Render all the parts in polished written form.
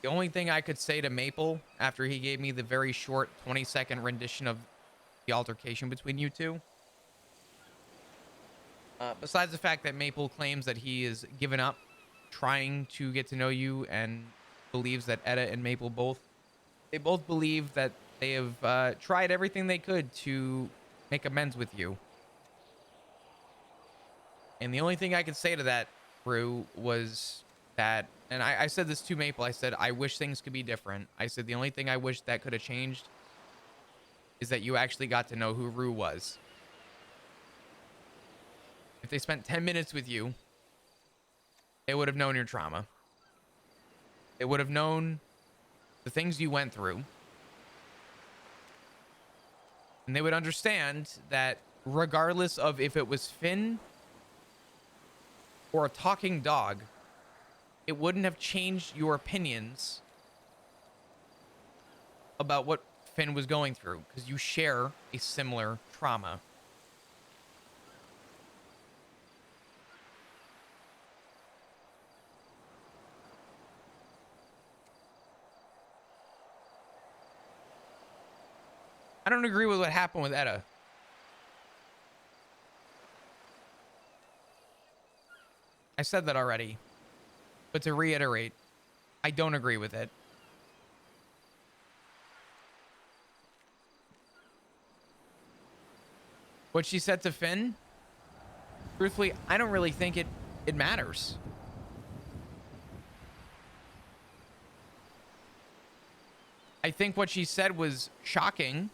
The only thing I could say to Maple after he gave me the very short 20-second rendition of the altercation between you two, besides the fact that Maple claims that he is given up trying to get to know you and believes that Etta and Maple both believe that they have tried everything they could to make amends with you. And the only thing I could say to that, Rue, was that, and I said this to Maple, I said, I wish things could be different. I said, the only thing I wish that could have changed is that you actually got to know who Rue was. If they spent 10 minutes with you, they would have known your trauma. They would have known the things you went through. And they would understand that regardless of if it was Finn or a talking dog, it wouldn't have changed your opinions about what Finn was going through, because you share a similar trauma. I don't agree with what happened with Etta. I said that already. But to reiterate, I don't agree with it. What she said to Finn, truthfully, I don't really think it matters. I think what she said was shocking.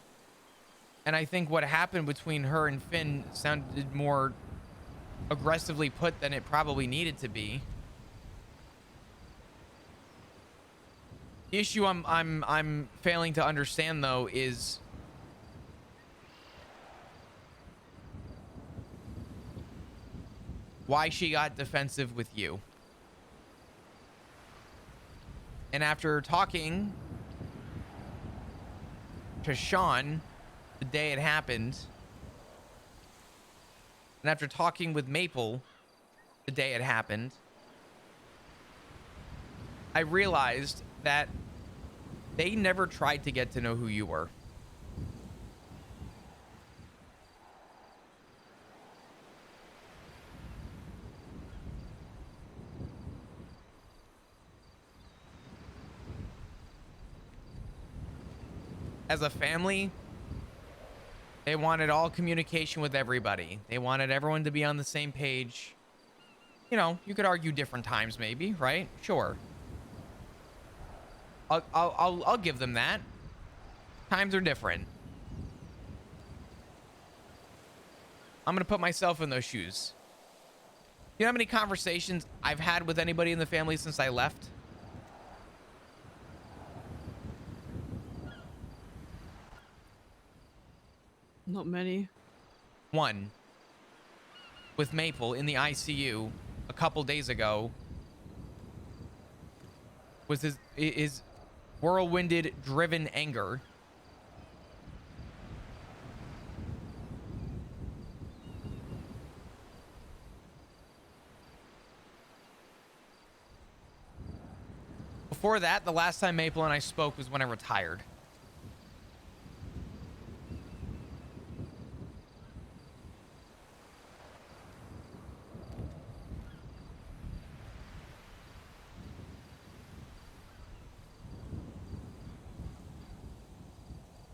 And I think what happened between her and Finn sounded more aggressively put than it probably needed to be. The issue I'm failing to understand though is why she got defensive with you. And after talking to Sean the day it happened, and after talking with Maple the day it happened, I realized that they never tried to get to know who you were. As a family, they wanted all communication with everybody. They wanted everyone to be on the same page. You know, you could argue different times maybe, right? Sure. I'll give them that. Times are different. I'm gonna put myself in those shoes. You know how many conversations I've had with anybody in the family since I left? Not many. One. With Maple in the ICU a couple days ago. Was his whirlwinded, driven anger. Before that, the last time Maple and I spoke was when I retired.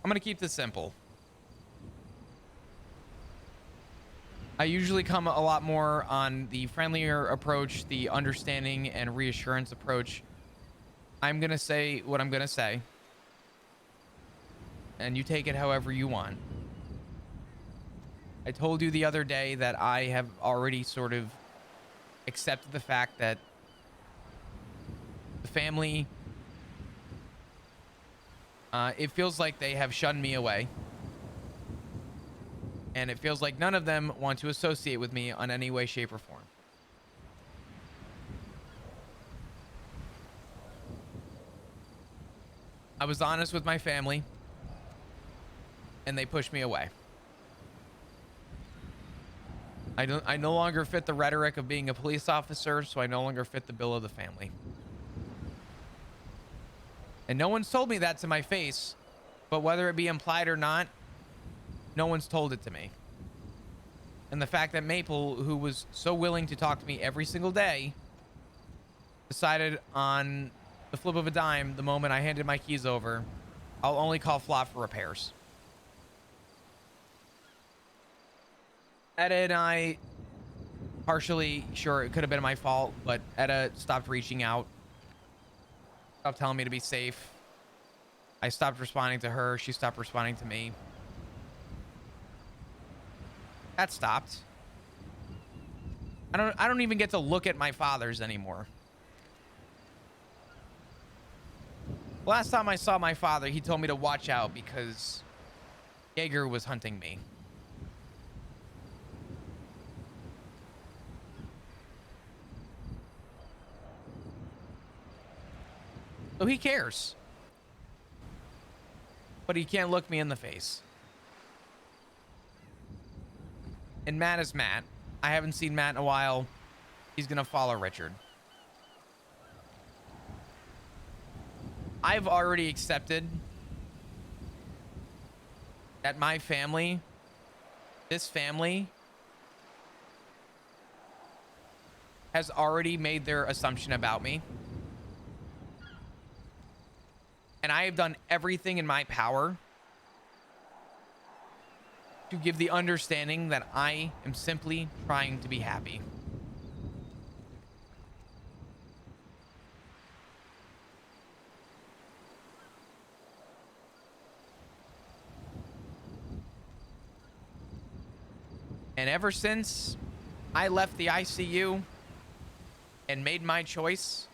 I'm going to keep this simple. I usually come a lot more on the friendlier approach, the understanding and reassurance approach. I'm going to say what I'm going to say, and you take it however you want. I told you the other day that I have already sort of accepted the fact that the family, it feels like they have shunned me away. And it feels like none of them want to associate with me on any way, shape, or form. I was honest with my family, and they pushed me away. I no longer fit the rhetoric of being a police officer, so I no longer fit the bill of the family. And no one's told me that to my face, but whether it be implied or not, no one's told it to me. And the fact that Maple, who was so willing to talk to me every single day, decided on the flip of a dime, the moment I handed my keys over, I'll only call Flop for repairs. Etta and I, partially, sure, it could have been my fault, but Etta stopped reaching out, stopped telling me to be safe. I stopped responding to her. She stopped responding to me. That stopped. I don't even get to look at my fathers anymore. Last time I saw my father, he told me to watch out because Jaeger was hunting me. So he cares. But he can't look me in the face. And Matt is Matt. I haven't seen Matt in a while. He's gonna follow Richard. I've already accepted that my family, this family, has already made their assumption about me. And I have done everything in my power to give the understanding that I am simply trying to be happy. And ever since I left the ICU and made my choice,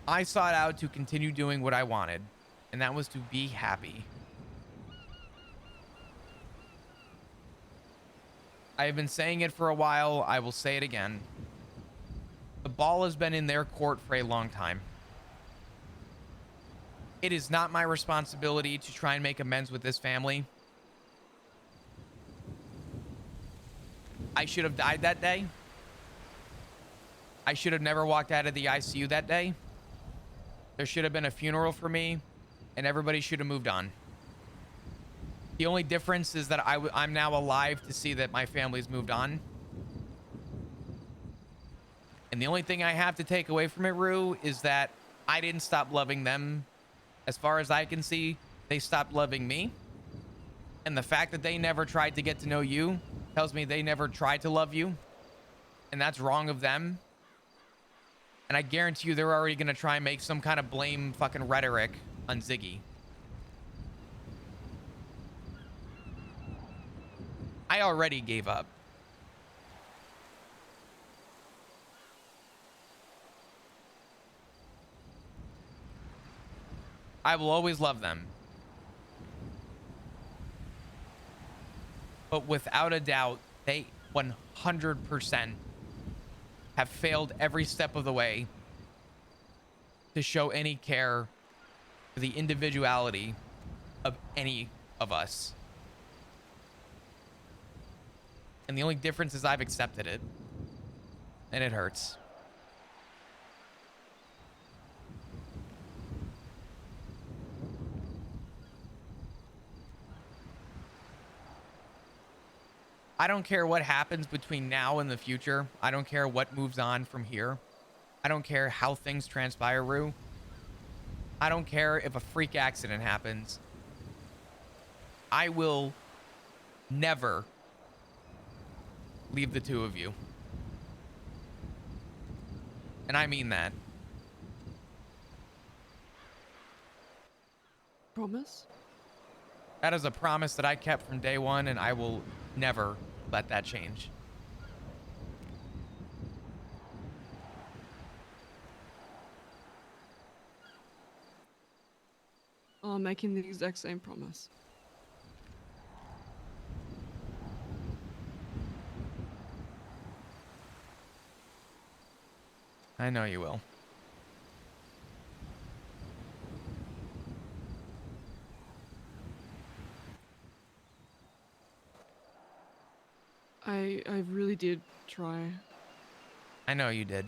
I sought out to continue doing what I wanted, and that was to be happy. I have been saying it for a while. I will say it again. The ball has been in their court for a long time. It is not my responsibility to try and make amends with this family. I should have died that day. I should have never walked out of the ICU that day. There should have been a funeral for me, and everybody should have moved on. The only difference is that I'm now alive to see that my family's moved on. And the only thing I have to take away from it, Rue, is that I didn't stop loving them. As far as I can see, they stopped loving me. And the fact that they never tried to get to know you tells me they never tried to love you. And that's wrong of them. And I guarantee you they're already going to try and make some kind of blame fucking rhetoric on Ziggy. I already gave up. I will always love them. But without a doubt, they 100% have failed every step of the way to show any care for the individuality of any of us. And the only difference is I've accepted it. And it hurts. I don't care what happens between now and the future. I don't care what moves on from here. I don't care how things transpire, Rue. I don't care if a freak accident happens. I will never leave the two of you. And I mean that. Promise? That is a promise that I kept from day one, and I will never let that change. I'm making the exact same promise. I know you will. I really did try. I know you did.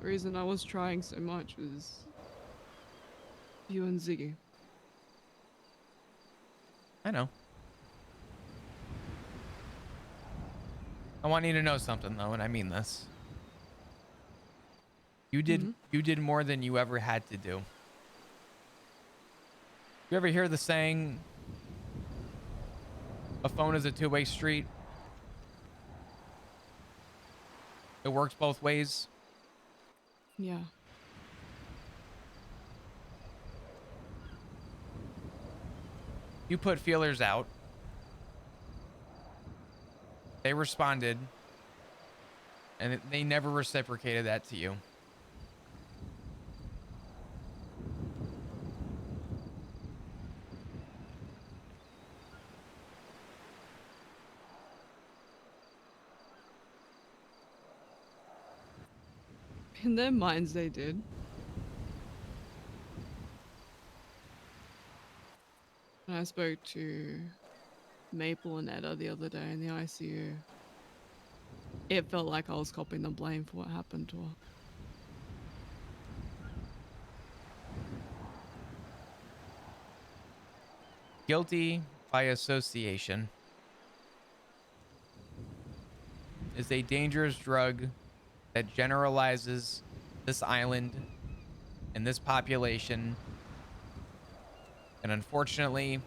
The reason I was trying so much was you and Ziggy. I know. I want you to know something though, and I mean this. You did more than you ever had to do. You ever hear the saying, a phone is a two-way street? It works both ways. Yeah. You put feelers out. They responded, and they never reciprocated that to you. In their minds, they did. And I spoke to Maple and Etta the other day in the ICU. It felt like I was copping the blame for what happened to her. Guilty by association is a dangerous drug that generalizes this island and this population. And unfortunately,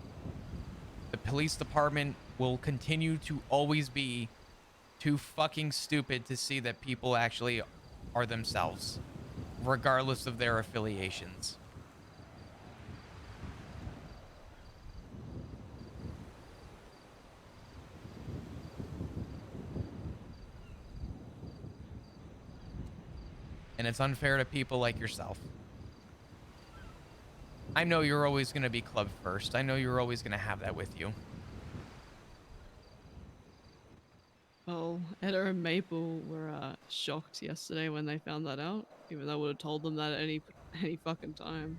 the police department will continue to always be too fucking stupid to see that people actually are themselves, regardless of their affiliations. And it's unfair to people like yourself. I know you're always going to be club first. I know you're always going to have that with you. Well, Etta and Maple were shocked yesterday when they found that out, even though I would have told them that at any fucking time.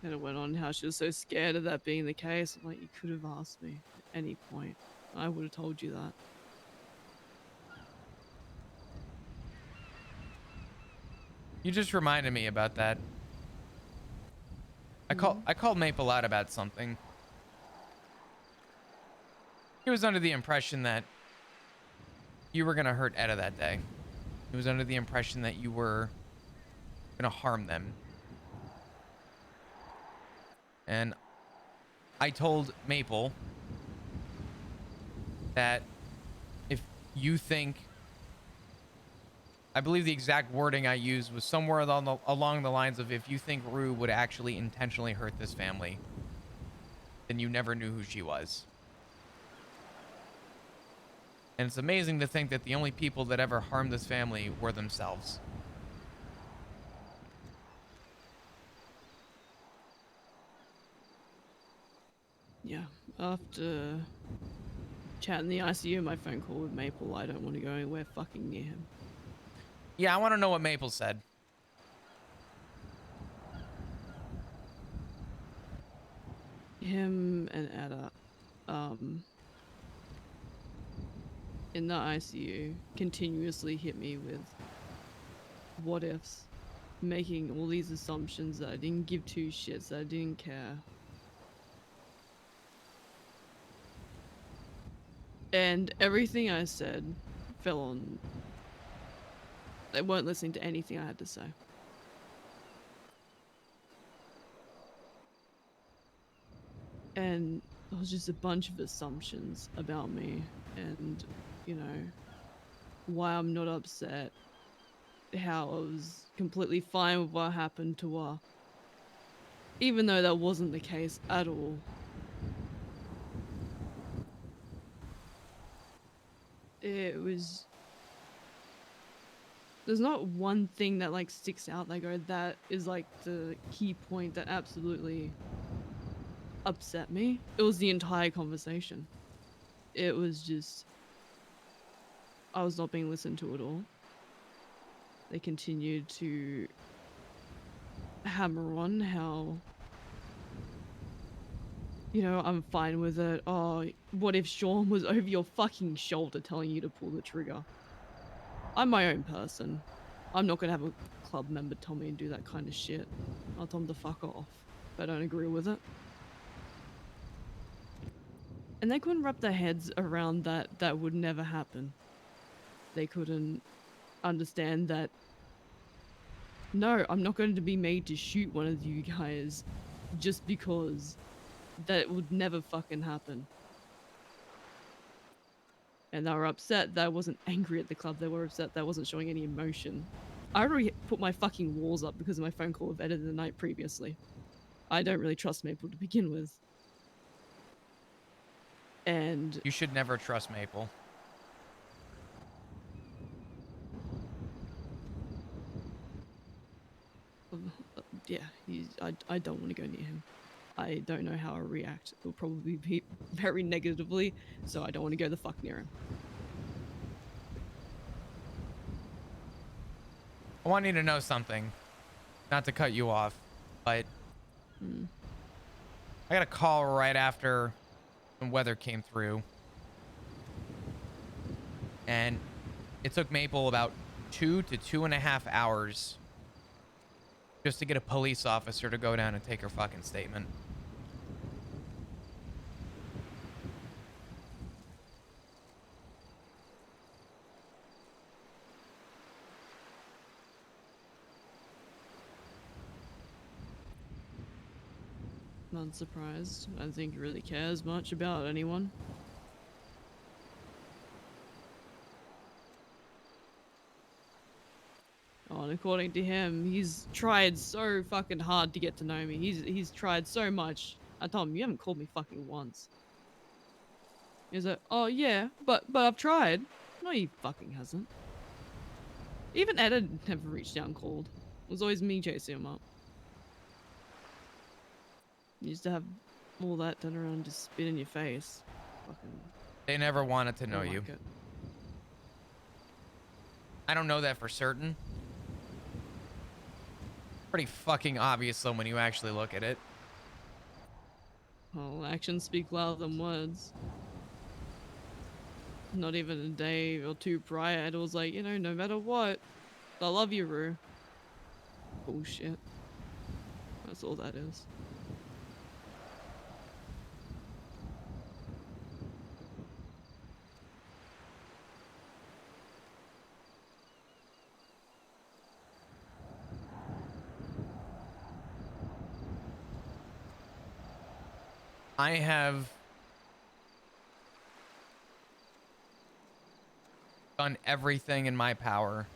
And it went on how she was so scared of that being the case. I'm like, you could have asked me at any point. I would have told you that. You just reminded me about that. I called Maple out about something. He was under the impression that you were gonna hurt Etta that day. He was under the impression that you were gonna harm them. And I told Maple that if you think, I believe the exact wording I used was somewhere along the lines of, if you think Rue would actually intentionally hurt this family, then you never knew who she was. And it's amazing to think that the only people that ever harmed this family were themselves. Yeah, after chatting the ICU, my phone call with Maple, I don't want to go anywhere fucking near him. Yeah, I want to know what Maple said. Him and Etta, in the ICU, continuously hit me with what ifs, making all these assumptions that I didn't give two shits, that I didn't care. And everything I said fell on. They weren't listening to anything I had to say. And it was just a bunch of assumptions about me and, you know, why I'm not upset, how I was completely fine with what happened to her, even though that wasn't the case at all. It was, there's not one thing that like sticks out. Like, oh, that is like the key point that absolutely upset me. It was the entire conversation. It was just, I was not being listened to at all. They continued to hammer on how, you know, I'm fine with it. Oh, what if Sean was over your fucking shoulder telling you to pull the trigger? I'm my own person. I'm not gonna have a club member tell me to do that kind of shit. I'll tell them to fuck off if I don't agree with it. And they couldn't wrap their heads around that would never happen. They couldn't understand that, no, I'm not going to be made to shoot one of you guys just because that would never fucking happen. And they were upset that I wasn't angry at the club. They were upset that I wasn't showing any emotion. I already put my fucking walls up because of my phone call with Ed the night previously. I don't really trust Maple to begin with. And You should never trust Maple. yeah, I don't want to go near him. I don't know how I'll react. It'll probably be very negatively, so I don't want to go the fuck near him. I want you to know something. Not to cut you off, but I got a call right after the weather came through. And it took Maple about 2 to 2.5 hours just to get a police officer to go down and take her fucking statement. Not surprised. I don't think he really cares much about anyone. Oh, and according to him, he's tried so fucking hard to get to know me. He's tried so much. I told him, you haven't called me fucking once. He's like, oh yeah, but I've tried. No, he fucking hasn't. Even Ed had never reached out and called. It was always me chasing him up. You used to have all that done around and just spit in your face. Fucking. They never wanted to know you. Like it. I don't know that for certain. Pretty fucking obvious though when you actually look at it. Well, actions speak louder than words. Not even a day or two prior, Ed was like, you know, no matter what, I love you, Rue. Bullshit. That's all that is. I have done everything in my power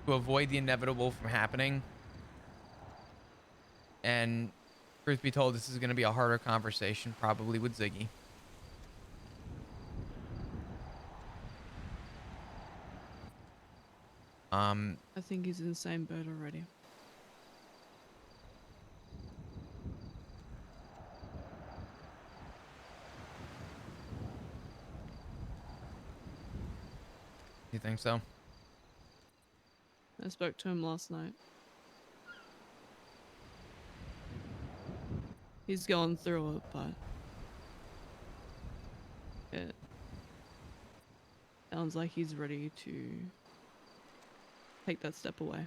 to avoid the inevitable from happening. And truth be told, this is going to be a harder conversation, probably with Ziggy. I think he's in the same boat already. You think so? I spoke to him last night. He's going through it, but it sounds like he's ready to take that step away.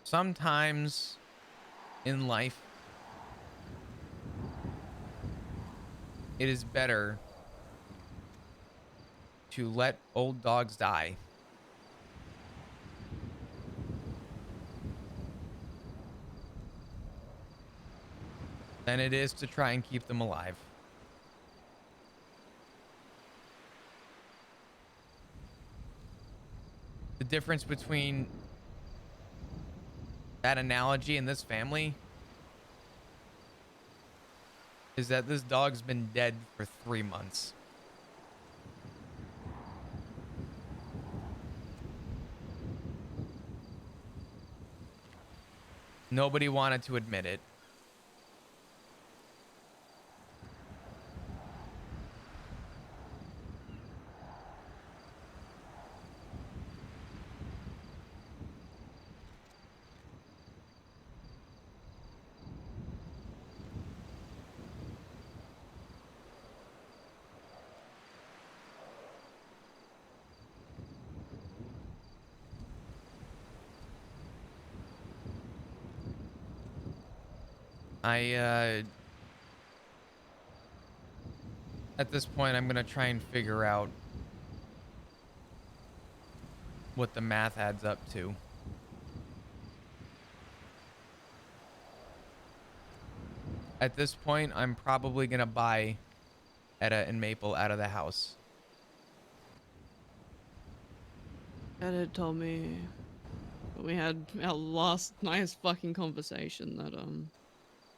Sometimes in life, it is better to let old dogs die than it is to try and keep them alive. The difference between that analogy and this family is that this dog's been dead for 3 months. Nobody wanted to admit it. I at this point I'm gonna try and figure out what the math adds up to. At this point, I'm probably gonna buy Etta and Maple out of the house. Ed told me when we had our last nice fucking conversation that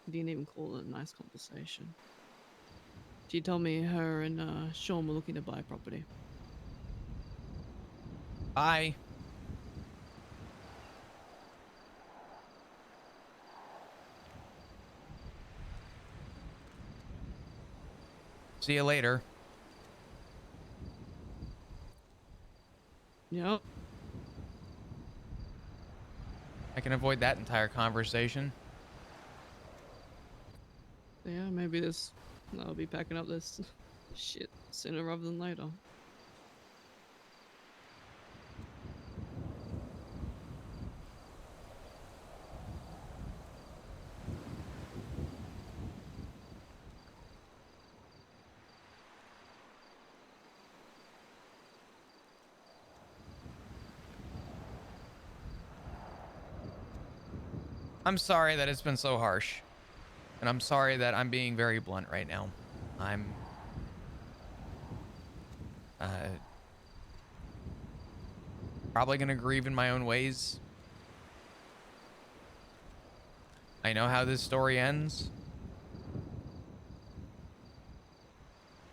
he didn't even call it a nice conversation. She told me her and Sean were looking to buy property. Bye. See you later. Yep. I can avoid that entire conversation. Yeah, maybe this. I'll be packing up this shit sooner rather than later. I'm sorry that it's been so harsh. And I'm sorry that I'm being very blunt right now. I'm probably gonna grieve in my own ways. I know how this story ends.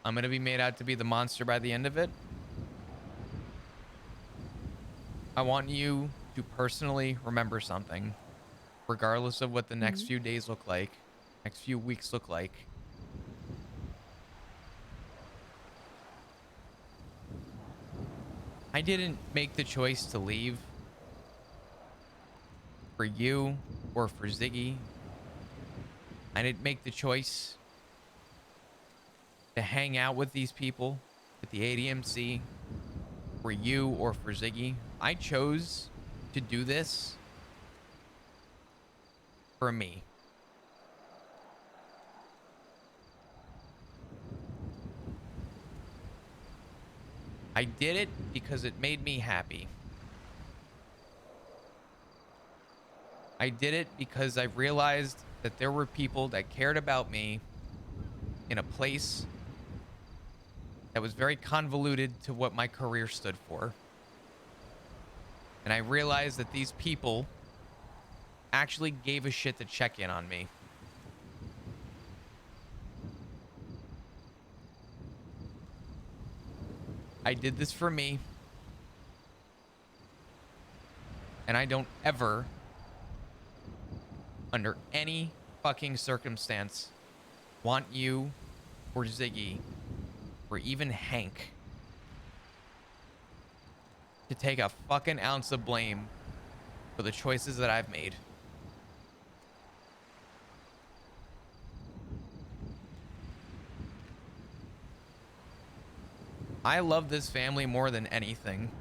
I'm gonna be made out to be the monster by the end of it. I want you to personally remember something, regardless of what the next few days look like, next few weeks look like. I didn't make the choice to leave for you or for Ziggy. I didn't make the choice to hang out with these people at the ADMC for you or for Ziggy. I chose to do this for me. I did it because it made me happy. I did it because I realized that there were people that cared about me in a place that was very convoluted to what my career stood for. And I realized that these people actually gave a shit to check in on me. I did this for me. And I don't ever, under any fucking circumstance, want you or Ziggy or even Hank to take a fucking ounce of blame for the choices that I've made. I love this family more than anything.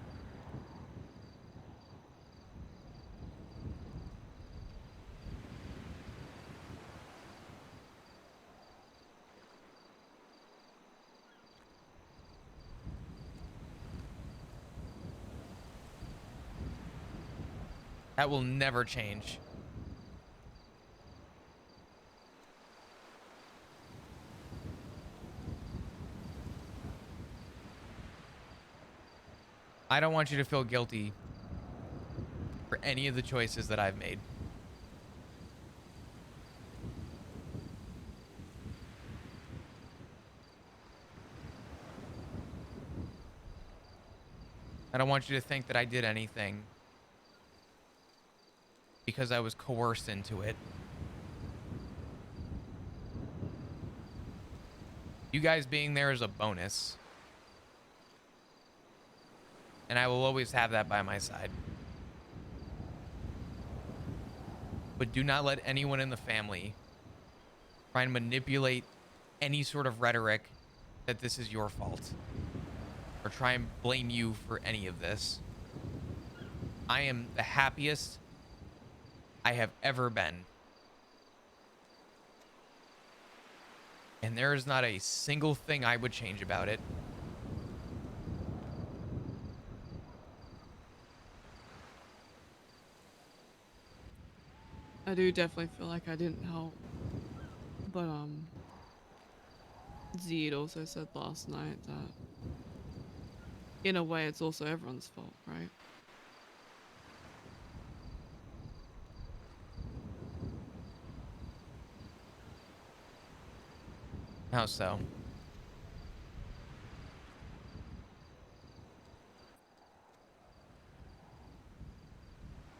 That will never change. I don't want you to feel guilty for any of the choices that I've made. I don't want you to think that I did anything because I was coerced into it. You guys being there is a bonus. And I will always have that by my side. But do not let anyone in the family try and manipulate any sort of rhetoric that this is your fault, or try and blame you for any of this. I am the happiest I have ever been. And there is not a single thing I would change about it. I do definitely feel like I didn't help. But Zed also said last night that in a way it's also everyone's fault, right? How so?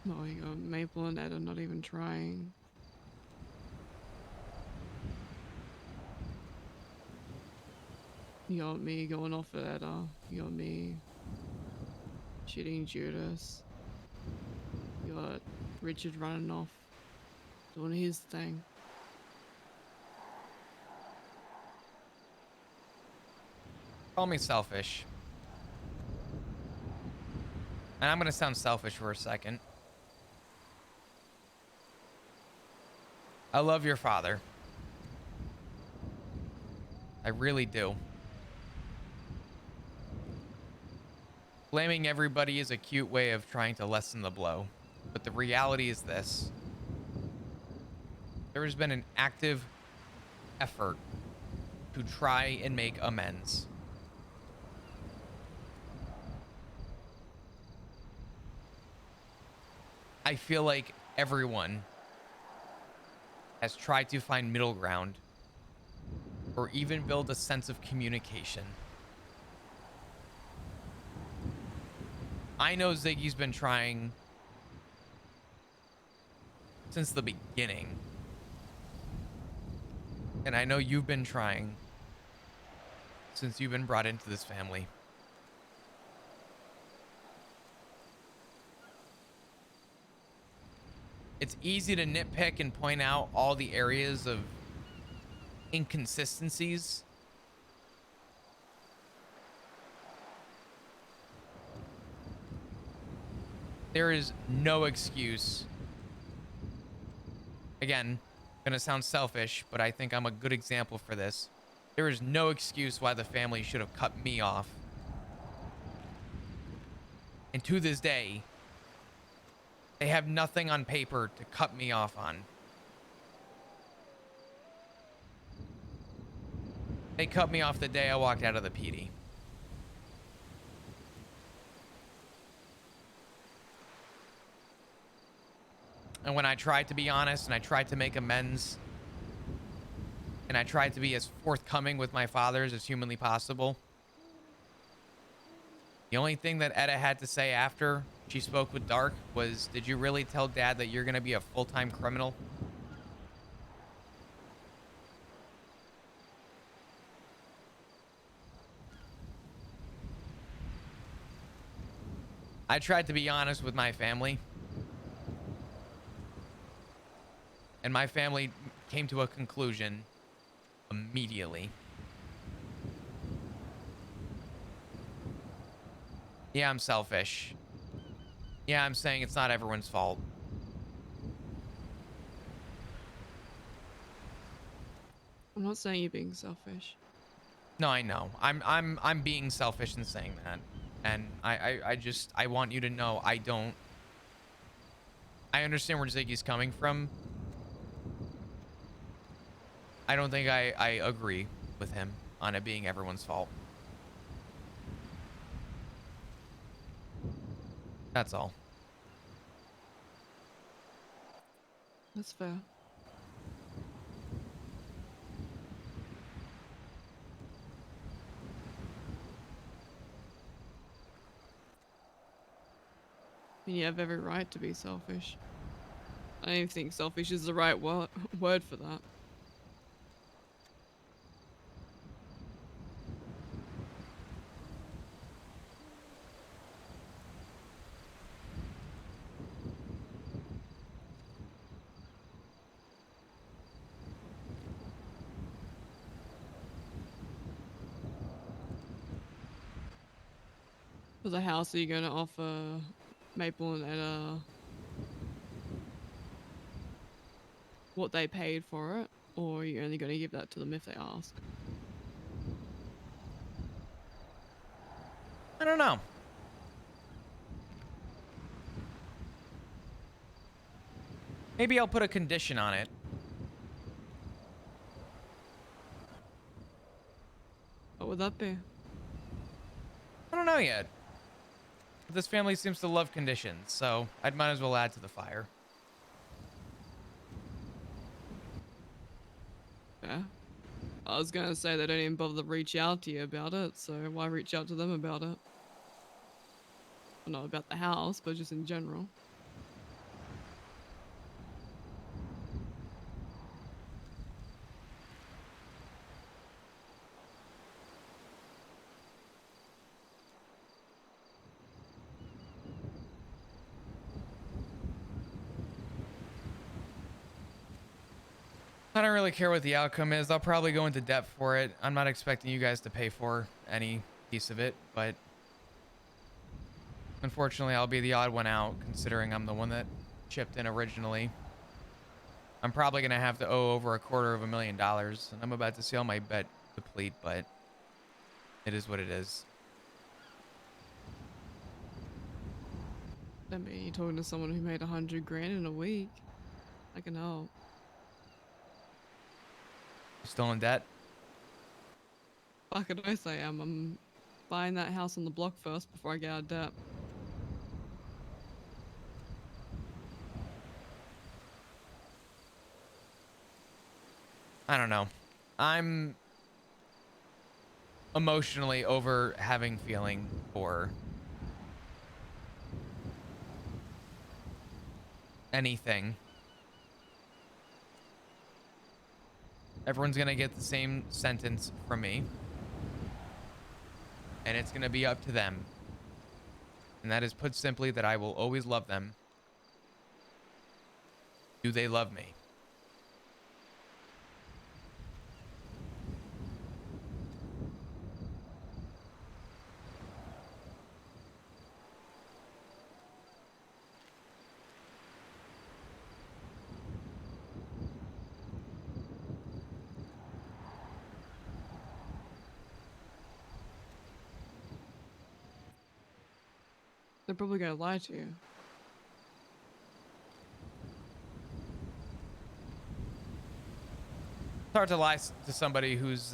No, you got Maple and Ed are not even trying. You got me going off at Edda. You got me shitting Judas. You got Richard running off, doing his thing. Call me selfish. And I'm going to sound selfish for a second. I love your father. I really do. Blaming everybody is a cute way of trying to lessen the blow. But the reality is this. There has been an active effort to try and make amends. I feel like everyone has tried to find middle ground or even build a sense of communication. I know Ziggy's been trying since the beginning. And I know you've been trying since you've been brought into this family. It's easy to nitpick and point out all the areas of inconsistencies. There is no excuse. Again, gonna sound selfish, but I think I'm a good example for this. There is no excuse why the family should have cut me off. And to this day, they have nothing on paper to cut me off on. They cut me off the day I walked out of the PD. And when I tried to be honest and I tried to make amends and I tried to be as forthcoming with my fathers as humanly possible, the only thing that Etta had to say after she spoke with Dark was, "Did you really tell Dad that you're going to be a full-time criminal?" I tried to be honest with my family. And my family came to a conclusion immediately. Yeah, I'm selfish. Yeah, I'm saying it's not everyone's fault. I'm not saying you're being selfish. No, I know. I'm being selfish in saying that. And I want you to know I understand where Ziggy's coming from. I don't think I agree with him on it being everyone's fault. That's all. That's fair. And you have every right to be selfish. I don't even think selfish is the right word for that. For the house, are you going to offer Maple and Etta what they paid for it? Or are you only going to give that to them if they ask? I don't know. Maybe I'll put a condition on it. What would that be? I don't know yet. But this family seems to love conditions, so I might as well add to the fire. Yeah. I was going to say they don't even bother to reach out to you about it, so why reach out to them about it? Well, not about the house, but just in general. I don't really care what the outcome is. I'll probably go into debt for it. I'm not expecting you guys to pay for any piece of it, but unfortunately, I'll be the odd one out considering I'm the one that chipped in originally. I'm probably going to have to owe over $250,000, and I'm about to see all my bet deplete, but it is what it is. I mean, you're talking to someone who made 100 grand in a week. I can help. You still in debt? Fucking oath I am. I'm buying that house on the block first before I get out of debt. I don't know. I'm emotionally over having feeling for anything. Everyone's gonna get the same sentence from me, and it's gonna be up to them. And that is put simply that I will always love them. Do they love me? They're probably going to lie to you. It's hard to lie to somebody who's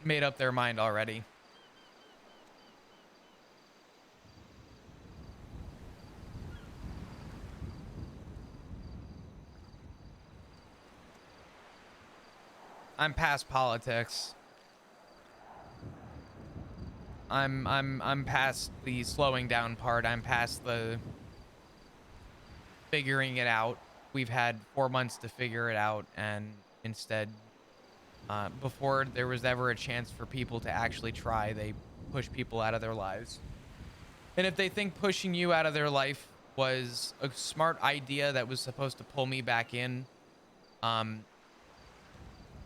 made up their mind already. I'm past politics. I'm past the slowing down part. I'm past the figuring it out. We've had 4 months to figure it out, and instead, before there was ever a chance for people to actually try, they push people out of their lives. And if they think pushing you out of their life was a smart idea that was supposed to pull me back in, um,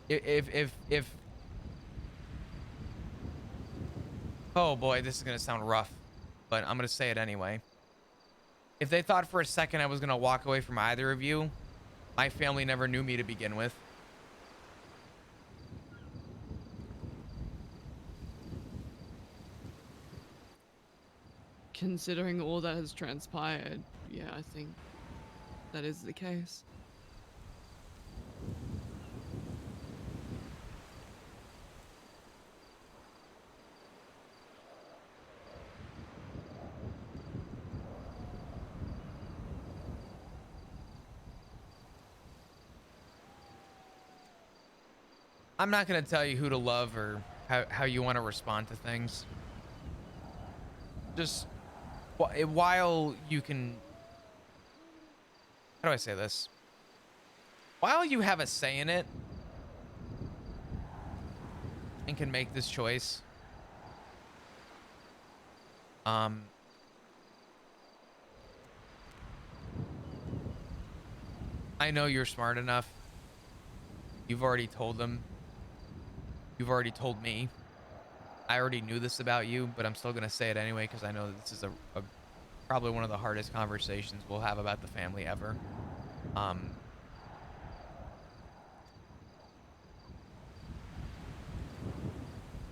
if oh boy, this is gonna sound rough, but I'm gonna say it anyway. If they thought for a second I was gonna walk away from either of you, my family never knew me to begin with. Considering all that has transpired, yeah, I think that is the case. I'm not gonna tell you who to love or how you want to respond to things. Just while you can, how do I say this? While you have a say in it and can make this choice, um, I know you're smart enough. You've already told them. You've already told me. I already knew this about you, but I'm still gonna say it anyway because I know that this is a probably one of the hardest conversations we'll have about the family ever. Um,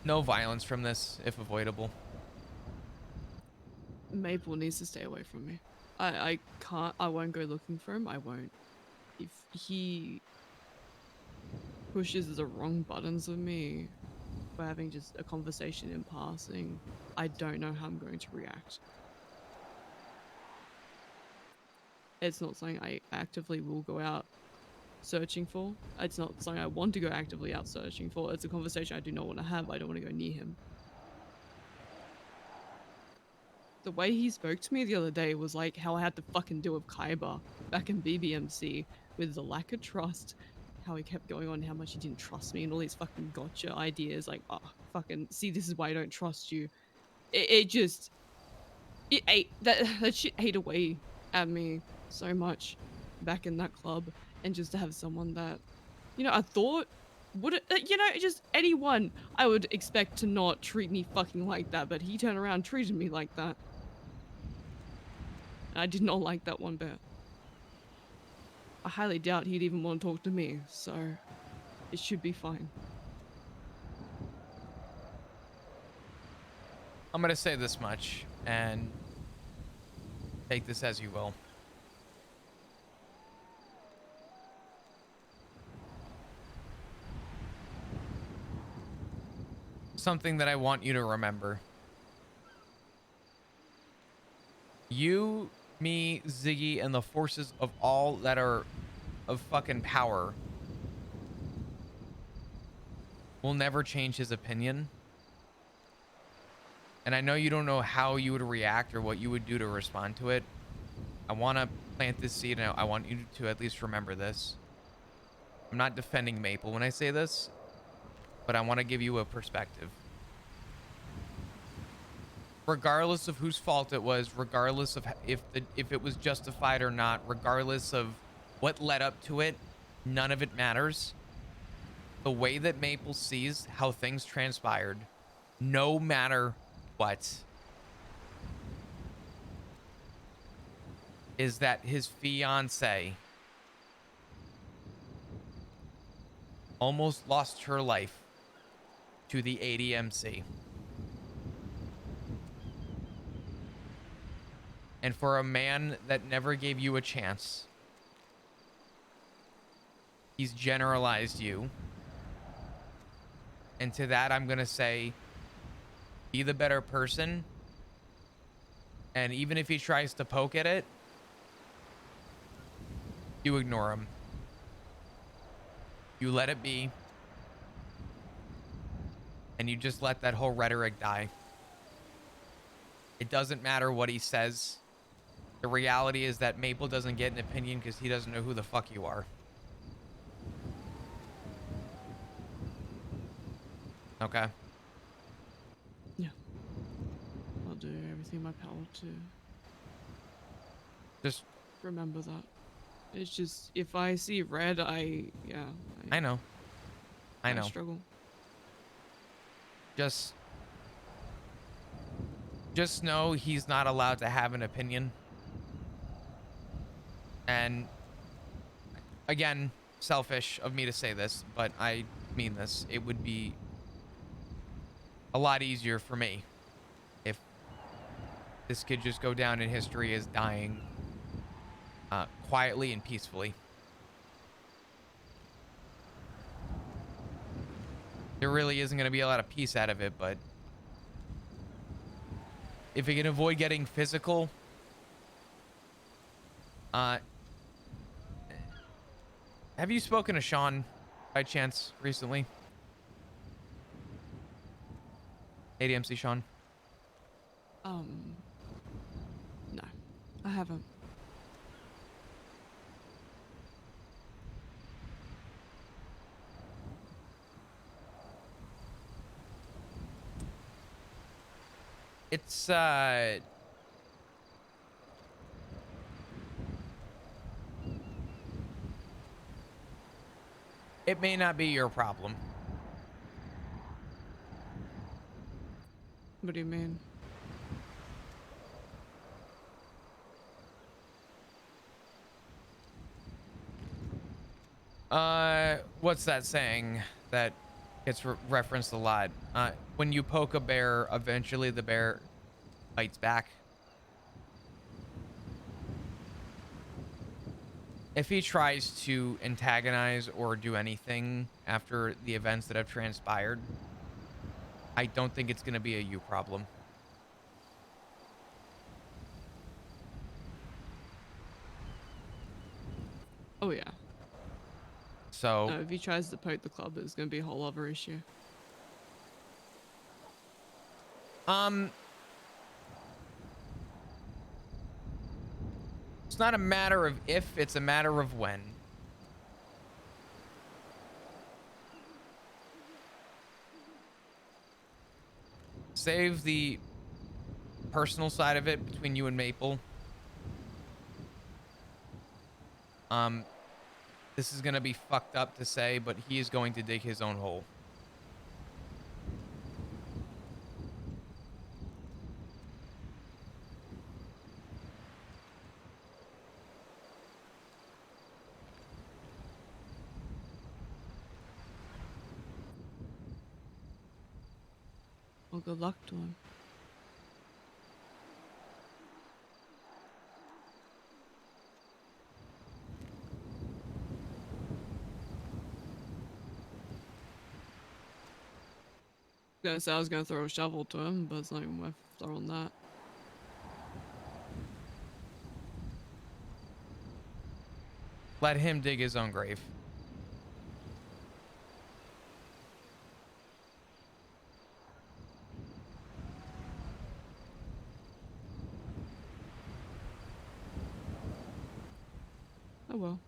No violence from this, if avoidable. Maple needs to stay away from me. I can't. I won't go looking for him. I won't. If he pushes the wrong buttons with me, we're having just a conversation in passing, I don't know how I'm going to react. It's not something I actively will go out searching for. It's not something I want to go actively out searching for. It's a conversation I do not want to have. I don't want to go near him. The way he spoke to me the other day was like how I had to fucking deal with Kaiba back in BBMC with the lack of trust, how he kept going on how much he didn't trust me and all these fucking gotcha ideas like, oh, fucking, see, this is why I don't trust you. It just, it ate, that shit ate away at me so much back in that club. And just to have someone that, I thought would it, just anyone I would expect to not treat me fucking like that, but he turned around and treated me like that. I did not like that one bit. I highly doubt he'd even want to talk to me, so it should be fine. I'm gonna say this much, and take this as you will. Something that I want you to remember. You, me, Ziggy, and the forces of all that are of fucking power will never change his opinion. And I know you don't know how you would react or what you would do to respond to it. I want to plant this seed, and I want you to at least remember this. I'm not defending Maple when I say this, but I want to give you a perspective. Regardless of whose fault it was, regardless of if it was justified or not, regardless of what led up to it, none of it matters. The way that Maple sees how things transpired, no matter what, is that his fiance almost lost her life to the ADMC. And for a man that never gave you a chance, he's generalized you. And to that, I'm going to say, be the better person. And even if he tries to poke at it, you ignore him. You let it be. And you just let that whole rhetoric die. It doesn't matter what he says. The reality is that Maple doesn't get an opinion because he doesn't know who the fuck you are. Okay. Yeah. I'll do everything in my power to Just remember that. It's just, if I see red, I know. I know. struggle. Just know he's not allowed to have an opinion. And again, selfish of me to say this, but I mean this. It would be a lot easier for me if this could just go down in history as dying quietly and peacefully. There really isn't going to be a lot of peace out of it, but if it can avoid getting physical, have you spoken to Sean by chance recently? ADMC Sean? No, I haven't. It's it may not be your problem. What do you mean? What's that saying that gets referenced a lot. When you poke a bear, eventually the bear bites back. If he tries to antagonize or do anything after the events that have transpired, I don't think it's going to be a you problem. Oh yeah. So, No, if he tries to poke the club, it's gonna be a whole other issue. um, it's not a matter of if, it's a matter of when. Save the personal side of it between you and Maple. Um, this is gonna be fucked up to say, but he is going to dig his own hole. Well, good luck to him. Gonna say I was gonna throw a shovel to him, but it's not even worth throwing that. Let him dig his own grave. Oh well.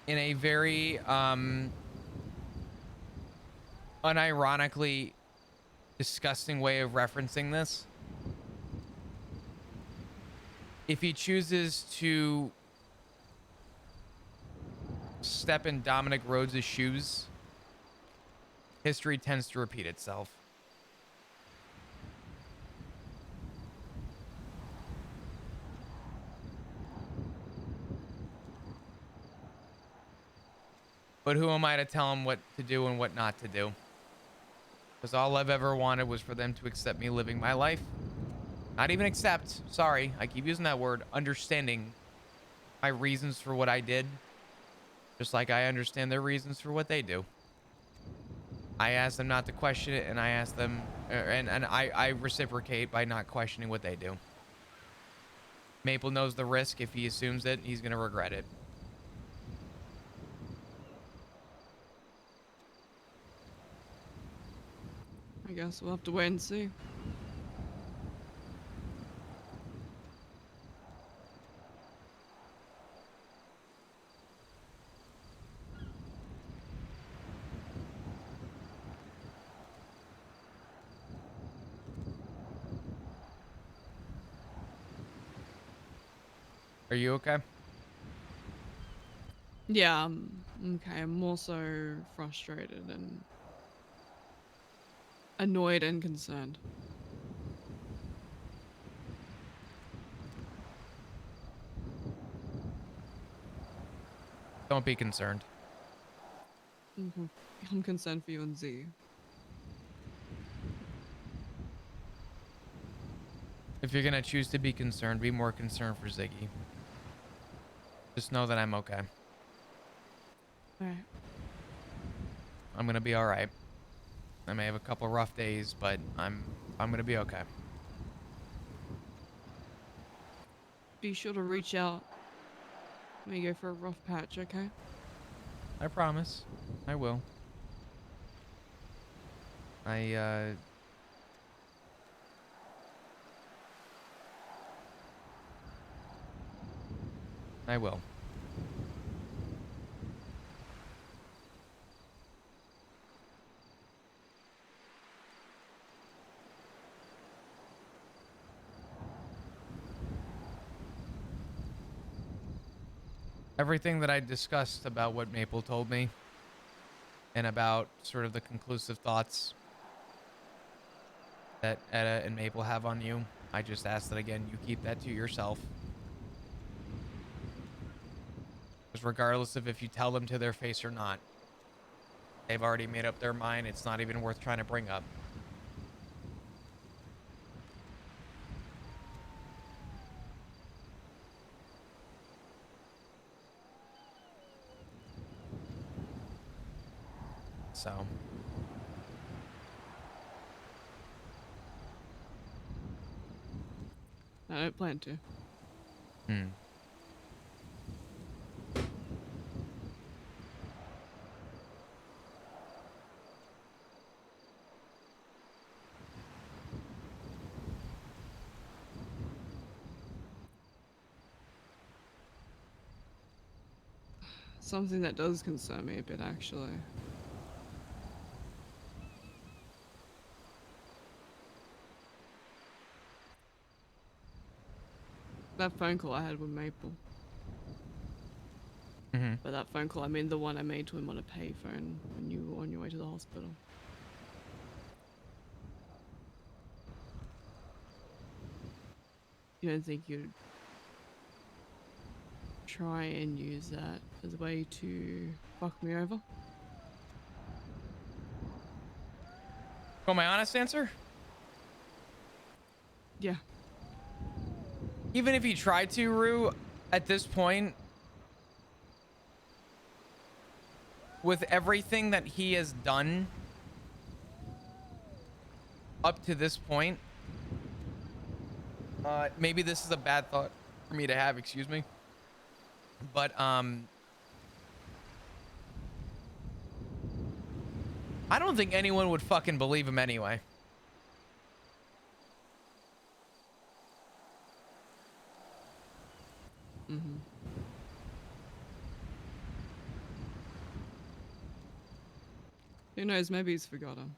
In a very unironically disgusting way of referencing this, if he chooses to step in Dominic Rhodes' shoes, history tends to repeat itself. But who am I to tell him what to do and what not to do? Because all I've ever wanted was for them to accept me living my life. Not even accept, sorry, I keep using that word, understanding my reasons for what I did. Just like I understand their reasons for what they do. I ask them not to question it, and I ask them, and I reciprocate by not questioning what they do. Maple knows the risk. If he assumes it, he's going to regret it. I guess we'll have to wait and see. Are you okay? Yeah, okay. I'm more so frustrated and annoyed and concerned. Don't be concerned. I'm concerned for you and Z. If you're going to choose to be concerned, be more concerned for Ziggy. Just know that I'm okay. Alright. I'm going to be all right. I may have a couple rough days, but I'm going to be okay. Be sure to reach out when you go for a rough patch, okay? I promise. I will. I will. Everything that I discussed about what Maple told me and about sort of the conclusive thoughts that Etta and Maple have on you, I just ask that again, you keep that to yourself. regardless of if you tell them to their face or not. They've already made up their mind. It's not even worth trying to bring up. So I don't plan to. hmm. Something that does concern me a bit, actually. That phone call I had with Maple. Mm-hmm. By that phone call, I mean the one I made to him on a payphone when you were on your way to the hospital. You don't think you'd try and use that as a way to fuck me over? Want my honest answer? Yeah. Even if he tried to, Rue, at this point, with everything that he has done up to this point, maybe this is a bad thought for me to have, excuse me. But I don't think anyone would fucking believe him anyway. Mm-hmm. Who knows? Maybe he's forgotten.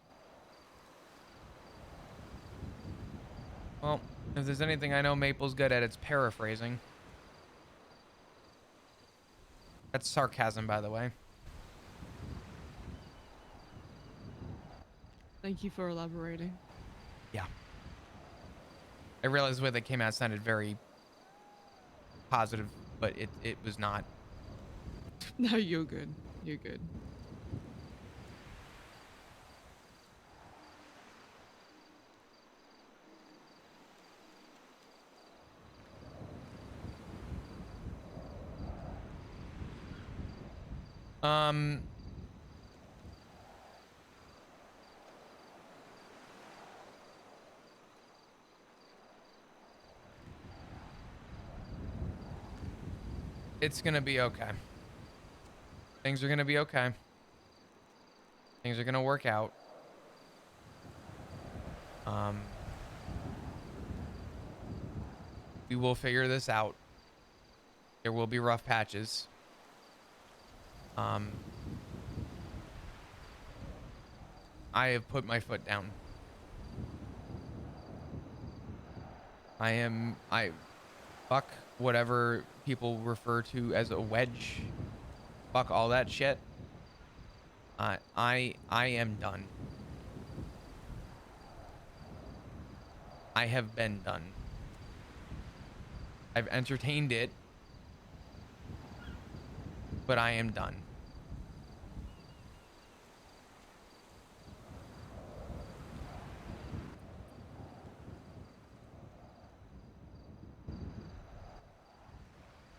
Well, if there's anything I know Maple's good at, it's paraphrasing. That's sarcasm, by the way. Thank you for elaborating. Yeah. I realized the way that came out sounded very positive, but it was not. No, you're good. You're good. Um, it's gonna be okay. Things are gonna be okay. Things are gonna work out. Um, we will figure this out. There will be rough patches. I have put my foot down. I fuck whatever people refer to as a wedge. Fuck all that shit. I am done. I have been done. I've entertained it, but I am done.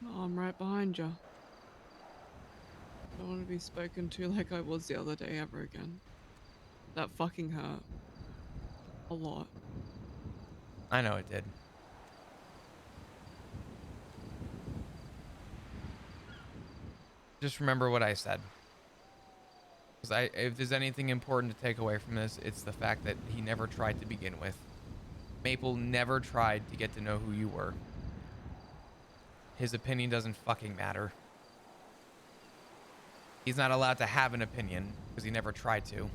Oh, I'm right behind you. Don't want to be spoken to like I was the other day ever again. That fucking hurt. A lot. I know it did. Just remember what I said. Because if there's anything important to take away from this, it's the fact that he never tried to begin with. Maple never tried to get to know who you were. His opinion doesn't fucking matter. He's not allowed to have an opinion because he never tried to.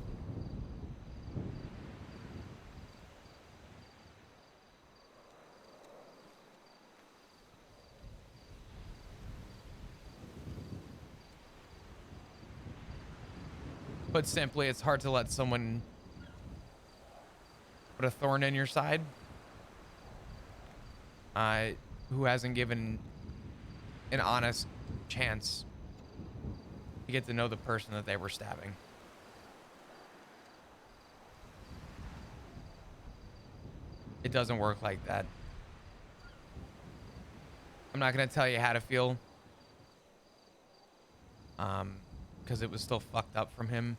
Put simply, it's hard to let someone put a thorn in your side who hasn't given an honest chance get to know the person that they were stabbing. It doesn't work like that. I'm not going to tell you how to feel. Because it was still fucked up from him.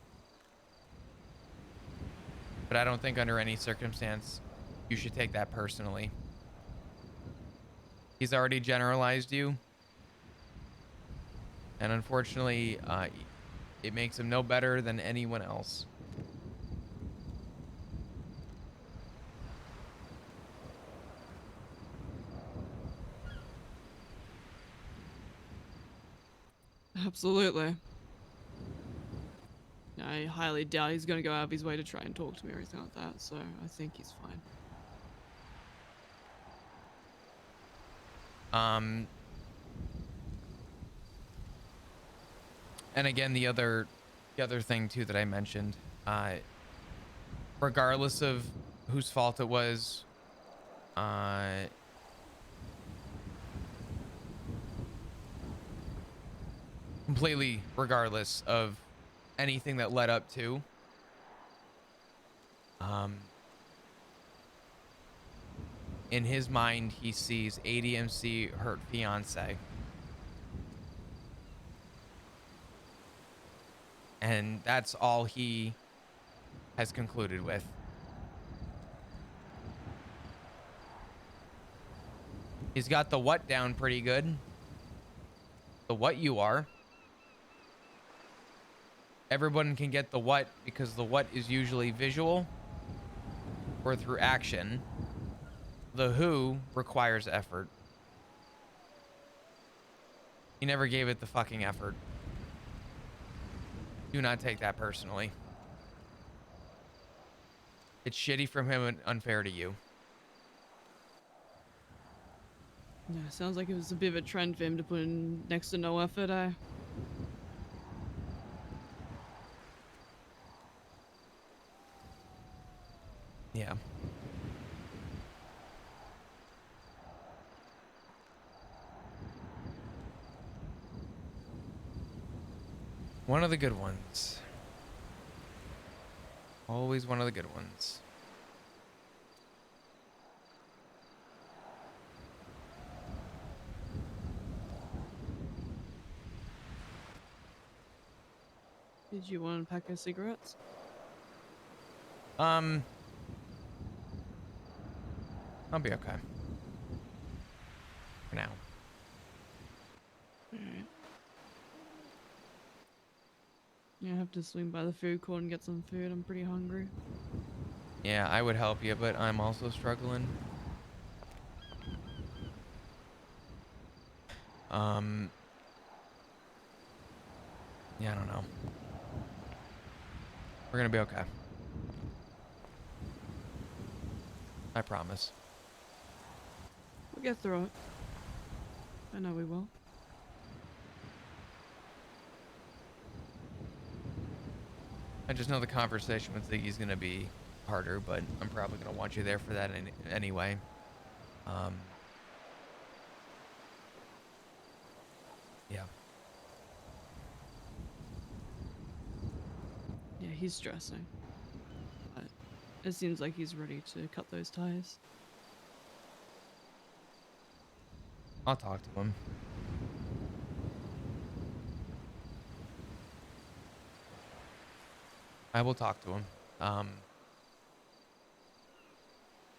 But I don't think under any circumstance you should take that personally. He's already generalized you. And unfortunately, it makes him no better than anyone else. Absolutely. I highly doubt he's going to go out of his way to try and talk to me or anything like that, so I think he's fine. And again, the other thing too that I mentioned, regardless of whose fault it was, completely regardless of anything that led up to, in his mind, he sees ADMC hurt fiance. And that's all he has concluded with. He's got the what down pretty good. The what you are. Everyone can get the what because the what is usually visual or through action. The who requires effort. He never gave it the fucking effort. Do not take that personally. It's shitty from him and unfair to you. Yeah, sounds like it was a bit of a trend for him to put in next to no effort, eh? Yeah. One of the good ones. Always one of the good ones. Did you want a pack of cigarettes? I'll be okay. For now. Alright. Yeah, I have to swing by the food court and get some food. I'm pretty hungry. Yeah, I would help you, but I'm also struggling. Yeah, I don't know. We're gonna be okay. I promise. We'll get through it. I know we will. I just know the conversation with Ziggy's gonna be harder, but I'm probably gonna want you there for that anyway. Yeah. Yeah, he's stressing. But it seems like he's ready to cut those ties. I'll talk to him. I will talk to him.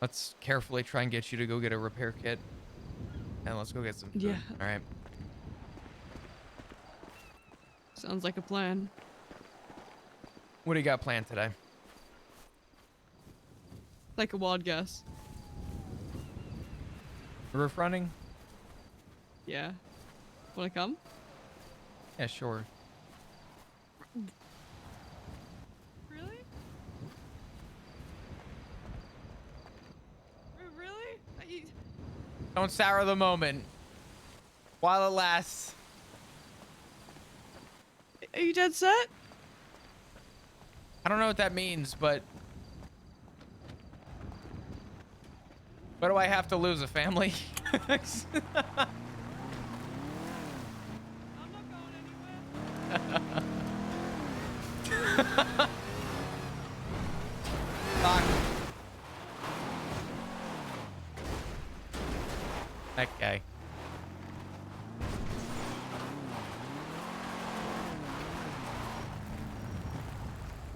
Let's carefully try and get you to go get a repair kit. And let's go get some food. Yeah. All right. Sounds like a plan. What do you got planned today? Like a wild guess. Roof running? Yeah. Wanna come? Yeah, sure. Really? Really? Don't sour the moment while it lasts. Are you dead set? I don't know what that means, but what do I have to lose? A family? I'm not going anywhere. Fuck. Okay.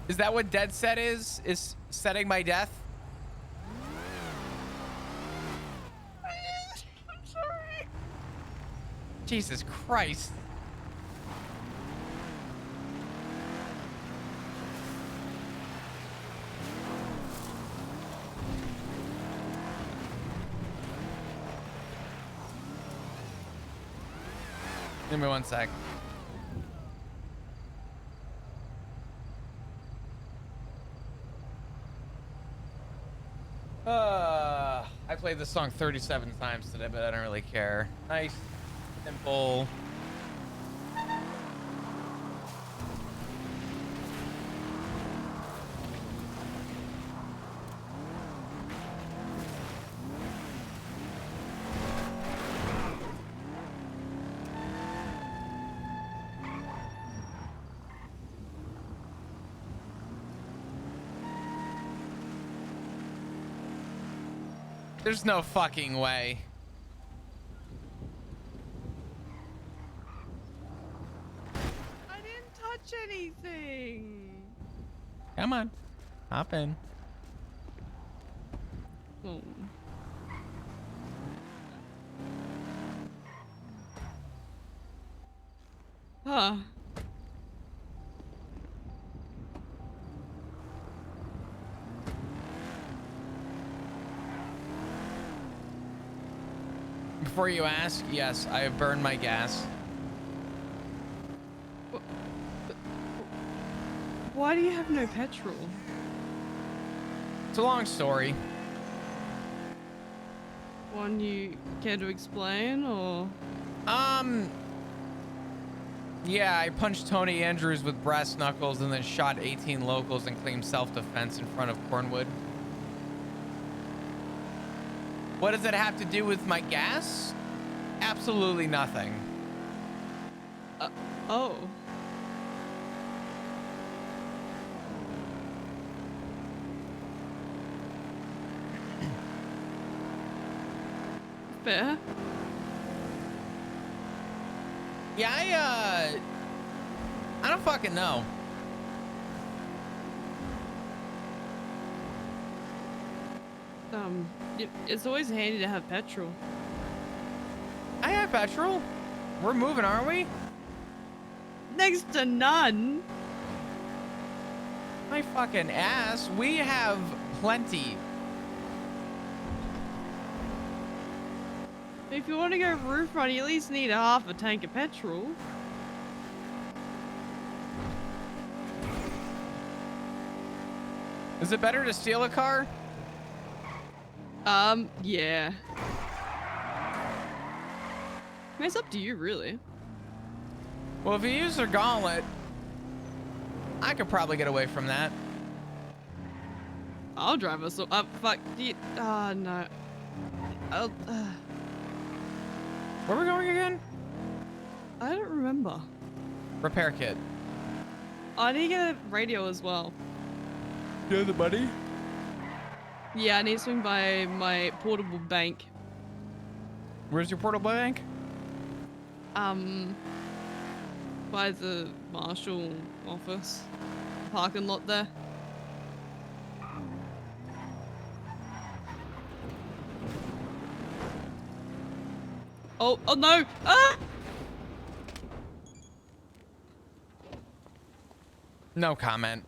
Is that what dead set is? Is setting my death? I'm sorry. Jesus Christ. Give me 1 sec. I played this song 37 times today, but I don't really care. Nice, simple. There's no fucking way. I didn't touch anything. Come on, hop in. Oh. Huh. Before you ask, yes, I have burned my gas. Why do you have no petrol? It's a long story. One you care to explain, or? Yeah, I punched Tony Andrews with brass knuckles and then shot 18 locals and claimed self-defense in front of Cornwood. What does it have to do with my gas? Absolutely nothing. Oh. Fair. Yeah, I don't fucking know. It's always handy to have petrol. I have petrol. We're moving, aren't we? Next to none. My fucking ass. We have plenty. If you want to go roof run, you at least need half a tank of petrol. Is it better to steal a car? Yeah. I mean, it's up to you, really. Well, if you use their gauntlet, I could probably get away from that. I'll drive us. Fuck. No. Where are we going again? I don't remember. Repair kit. I need to get a radio as well. You have the money? Yeah, I need to swing by my portable bank. Where's your portable bank? By the marshal office. Parking lot there. Oh no! Ah! No comment.